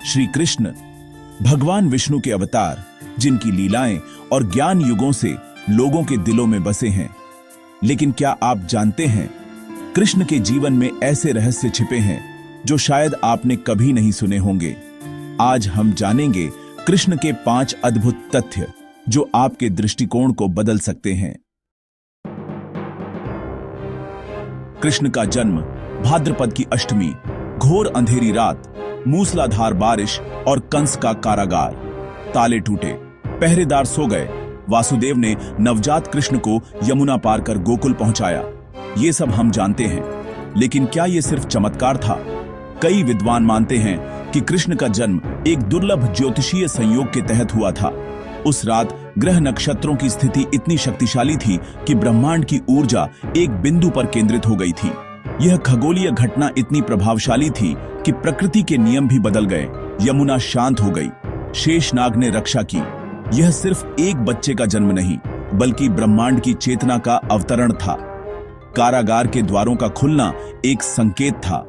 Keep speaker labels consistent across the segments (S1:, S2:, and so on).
S1: श्री कृष्ण भगवान विष्णु के अवतार, जिनकी लीलाएं और ज्ञान युगों से लोगों के दिलों में बसे हैं। लेकिन क्या आप जानते हैं, कृष्ण के जीवन में ऐसे रहस्य छिपे हैं जो शायद आपने कभी नहीं सुने होंगे। आज हम जानेंगे कृष्ण के 5 अद्भुत तथ्य जो आपके दृष्टिकोण को बदल सकते हैं। कृष्ण का जन्म भाद्रपद की अष्टमी, घोर अंधेरी रात, मूसलाधार बारिश और कंस का कारागार। ताले टूटे, पहरेदार सो गए। वासुदेव ने नवजात कृष्ण को यमुना पार कर गोकुल पहुंचाया। ये सब हम जानते हैं, लेकिन क्या ये सिर्फ चमत्कार था? कई विद्वान मानते हैं कि कृष्ण का जन्म एक दुर्लभ ज्योतिषीय संयोग के तहत हुआ था। उस रात ग्रह नक्षत्रों की स्थिति इतनी शक्तिशाली थी कि ब्रह्मांड की ऊर्जा एक बिंदु पर केंद्रित हो गई थी। यह खगोलीय घटना इतनी प्रभावशाली थी कि प्रकृति के नियम भी बदल गए। यमुना शांत हो गई, शेषनाग ने रक्षा की। यह सिर्फ एक बच्चे का जन्म नहीं, बल्कि ब्रह्मांड की चेतना का अवतरण था। कारागार के द्वारों का खुलना एक संकेत था।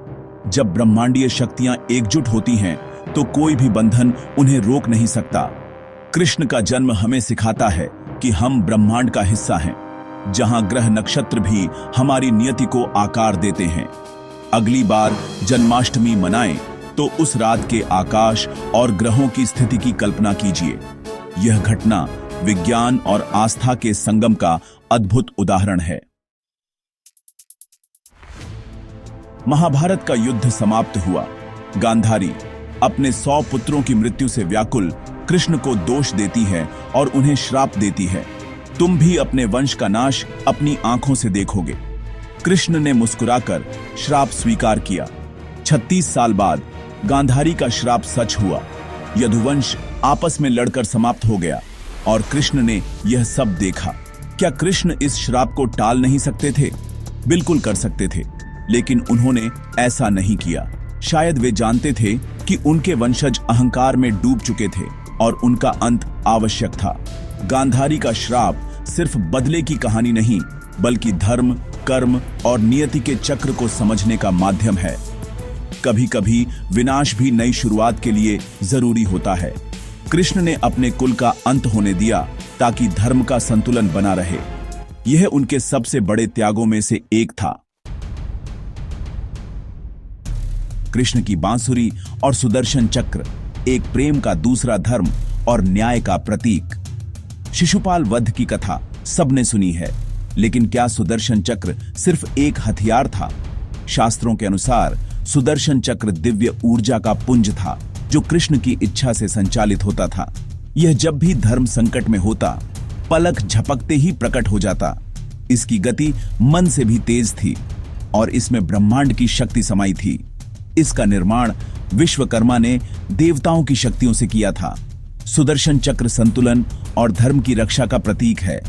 S1: जब ब्रह्मांडीय शक्तियां एकजुट होती हैं, तो कोई भी बंधन उन्हें रोक नहीं सकता। कृष्ण का जन्म हमें सिखाता है कि हम ब्रह्मांड का हिस्सा हैं, जहां ग्रह नक्षत्र भी हमारी नियति को आकार देते हैं। अगली बार जन्माष्टमी मनाएं तो उस रात के आकाश और ग्रहों की स्थिति की कल्पना कीजिए। यह घटना विज्ञान और आस्था के संगम का अद्भुत उदाहरण है। महाभारत का युद्ध समाप्त हुआ। गांधारी अपने 100 पुत्रों की मृत्यु से व्याकुल कृष्ण को दोष देती है और उन्हें श्राप देती है। तुम भी अपने वंश का नाश अपनी आंखों से देखोगे। कृष्ण ने मुस्कुराकर श्राप स्वीकार किया। 36 साल बाद गांधारी का श्राप सच हुआ। यदुवंश आपस में लड़कर समाप्त हो गया और कृष्ण ने यह सब देखा। क्या कृष्ण इस श्राप को टाल नहीं सकते थे? बिल्कुल कर सकते थे, लेकिन उन्होंने ऐसा नहीं किया। शायद वे जानते थे कि उनके वंशज अहंकार में डूब चुके थे और उनका अंत आवश्यक था। गांधारी का श्राप सिर्फ बदले की कहानी नहीं, बल्कि धर्म, कर्म और नियति के चक्र को समझने का माध्यम है। कभी कभी विनाश भी नई शुरुआत के लिए जरूरी होता है। कृष्ण ने अपने कुल का अंत होने दिया ताकि धर्म का संतुलन बना रहे। यह उनके सबसे बड़े त्यागों में से एक था। कृष्ण की बांसुरी और सुदर्शन चक्र एक प्रेम का दूसरा धर्म और न्याय का प्रतीक। शिशुपाल वध की कथा सबने सुनी है, लेकिन क्या सुदर्शन चक्र सिर्फ एक हथियार था? शास्त्रों के अनुसार सुदर्शन चक्र दिव्य ऊर्जा का पुंज था, जो कृष्ण की इच्छा से संचालित होता था। यह जब भी धर्म संकट में होता, पलक झपकते ही प्रकट हो जाता। इसकी गति मन से भी तेज थी और इसमें ब्रह्मांड की शक्ति समाई थी। इसका निर्माण विश्वकर्मा ने देवताओं की शक्तियों से किया था। सुदर्शन चक्र संतुलन और धर्म की रक्षा का प्रतीक है।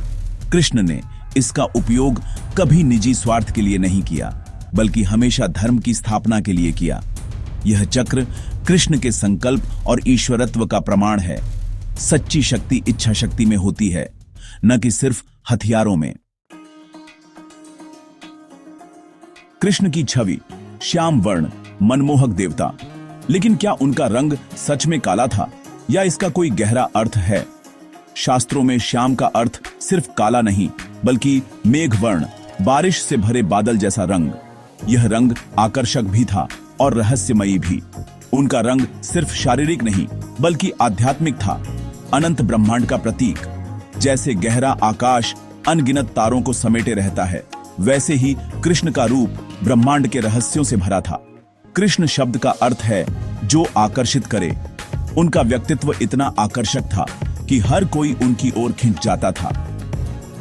S1: कृष्ण ने इसका उपयोग कभी निजी स्वार्थ के लिए नहीं किया, बल्कि हमेशा धर्म की स्थापना के लिए किया। यह चक्र कृष्ण के संकल्प और ईश्वरत्व का प्रमाण है। सच्ची शक्ति इच्छा शक्ति में होती है, न कि सिर्फ हथियारों में। कृष्ण की छवि श्याम वर्ण, मनमोहक देवता। लेकिन क्या उनका रंग सच में काला था या इसका कोई गहरा अर्थ है? शास्त्रों में श्याम का अर्थ सिर्फ काला नहीं, बल्कि मेघवर्ण, बारिश से भरे बादल जैसा रंग। यह रंग आकर्षक भी था और रहस्यमयी भी। उनका रंग सिर्फ शारीरिक नहीं, बल्कि आध्यात्मिक था। अनंत ब्रह्मांड का प्रतीक। जैसे गहरा आकाश अनगिनत तारों को समेटे रहता है, वैसे ही कृष्ण का रूप ब्रह्मांड के रहस्यों से भरा था। कृष्ण शब्द का अर्थ है जो आकर्षित करे। उनका व्यक्तित्व इतना आकर्षक था कि हर कोई उनकी ओर खिंच जाता था।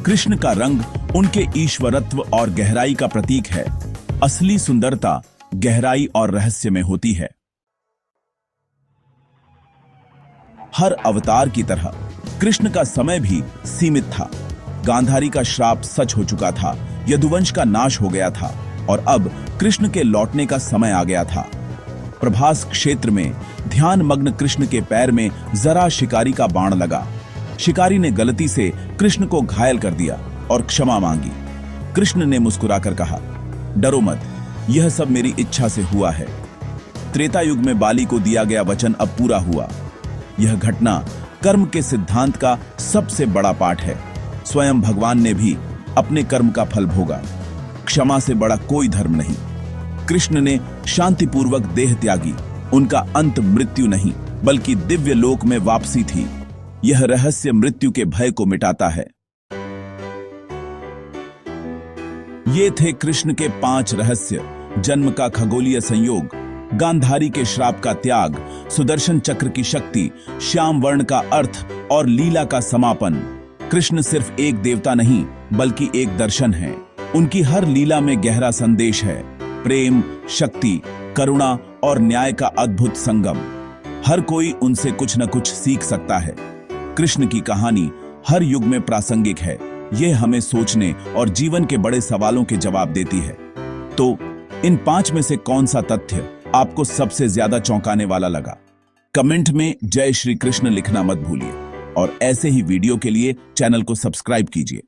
S1: कृष्ण का रंग उनके ईश्वरत्व और गहराई का प्रतीक है। असली सुंदरता गहराई और रहस्य में होती है। हर अवतार की तरह कृष्ण का समय भी सीमित था। गांधारी का श्राप सच हो चुका था, यदुवंश का नाश हो गया था और अब कृष्ण के लौटने का समय आ गया था। प्रभास क्षेत्र में ध्यान मग्न कृष्ण के पैर में जरा शिकारी का बाण लगा। शिकारी ने गलती से कृष्ण को घायल कर दिया और क्षमा मांगी। कृष्ण ने मुस्कुराकर कहा, डरो मत, यह सब मेरी इच्छा से हुआ है। त्रेता युग में बाली को दिया गया वचन अब पूरा हुआ। यह घटना कर्म के सिद्धांत का सबसे बड़ा पाठ है। स्वयं भगवान ने भी अपने कर्म का फल भोगा। क्षमा से बड़ा कोई धर्म नहीं। कृष्ण ने शांतिपूर्वक देह त्यागी। उनका अंत मृत्यु नहीं बल्कि दिव्य लोक में वापसी थी। यह रहस्य मृत्यु के भय को मिटाता है। ये थे कृष्ण के 5 रहस्य। जन्म का खगोलीय संयोग, गांधारी के श्राप का त्याग, सुदर्शन चक्र की शक्ति, श्याम वर्ण का अर्थ और लीला का समापन। कृष्ण सिर्फ एक देवता नहीं बल्कि एक दर्शन है। उनकी हर लीला में गहरा संदेश है। प्रेम, शक्ति, करुणा और न्याय का अद्भुत संगम। हर कोई उनसे कुछ न कुछ सीख सकता है। कृष्ण की कहानी हर युग में प्रासंगिक है। यह हमें सोचने और जीवन के बड़े सवालों के जवाब देती है। तो इन 5 में से कौन सा तथ्य आपको सबसे ज्यादा चौंकाने वाला लगा? कमेंट में जय श्री कृष्ण लिखना मत भूलिए और ऐसे ही वीडियो के लिए चैनल को सब्सक्राइब कीजिए।